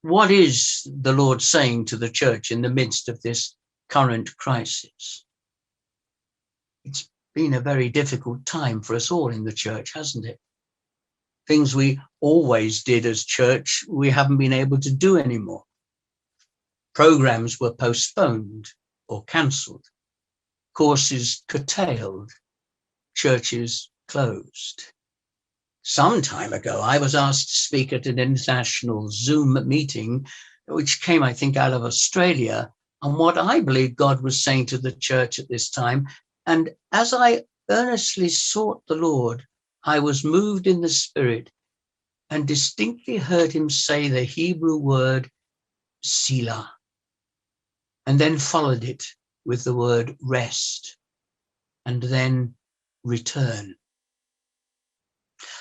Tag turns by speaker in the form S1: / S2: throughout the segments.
S1: what is the Lord saying to the church in the midst of this current crisis? It's been a very difficult time for us all in the church, hasn't it? Things we always did as church, we haven't been able to do anymore. Programs were postponed or cancelled. Courses curtailed. Churches closed. Some time ago, I was asked to speak at an international Zoom meeting, which came, I think, out of Australia, on what I believe God was saying to the church at this time. And as I earnestly sought the Lord, I was moved in the Spirit and distinctly heard him say the Hebrew word Selah, and then followed it with the word rest, and then return.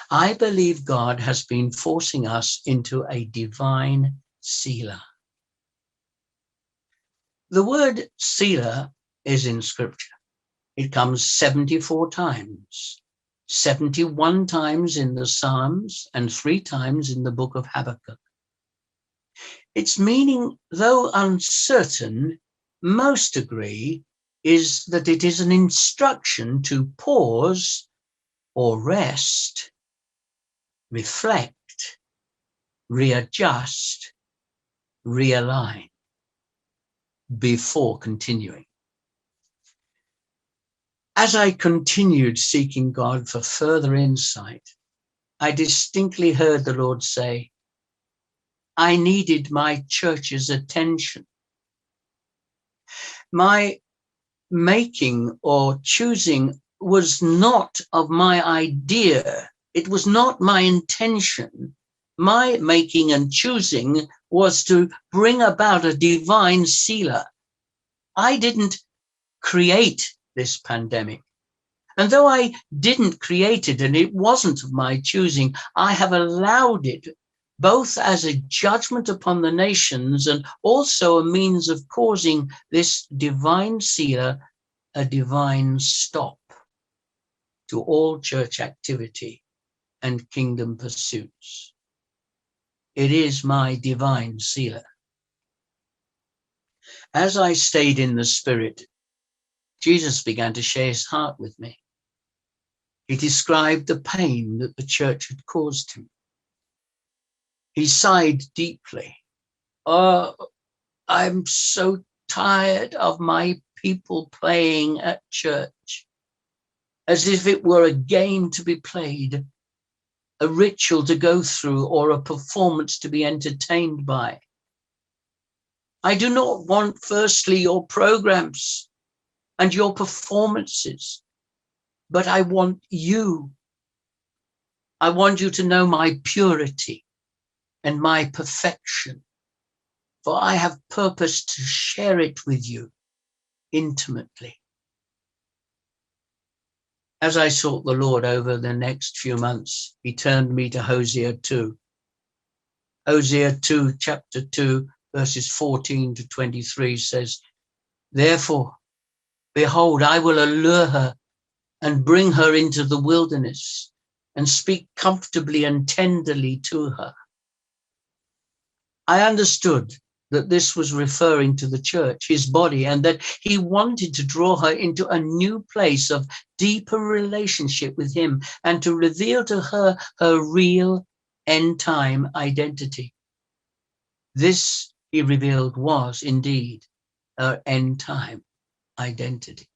S1: I believe God has been forcing us into a divine Selah. The word Selah is in Scripture. It comes 74 times, 71 times in the Psalms and 3 times in the book of Habakkuk. Its meaning, though uncertain, most agree is that it is an instruction to pause or rest, reflect, readjust, realign before continuing. As I continued seeking God for further insight, I distinctly heard the Lord say, I needed my church's attention. My making or choosing was not of my idea. It was not my intention. My making and choosing was to bring about a divine Selah. I didn't create this pandemic. And though I didn't create it and it wasn't of my choosing, I have allowed it both as a judgment upon the nations and also a means of causing this divine Selah, a divine stop to all church activity and kingdom pursuits. It is my divine Selah. As I stayed in the Spirit, Jesus began to share his heart with me. He described the pain that the church had caused him. He sighed deeply. Oh, I'm so tired of my people playing at church, as if it were a game to be played, a ritual to go through, or a performance to be entertained by. I do not want, firstly, your programs and your performances, but I want you. I want you to know my purity and my perfection, for I have purposed to share it with you intimately. As I sought the Lord over the next few months, he turned me to Hosea 2. Hosea 2, chapter 2, verses 14 to 23 says, Therefore, behold, I will allure her and bring her into the wilderness and speak comfortably and tenderly to her. I understood that this was referring to the church, his body, and that he wanted to draw her into a new place of deeper relationship with him and to reveal to her her real end-time identity. This, he revealed, was indeed her end-time identity.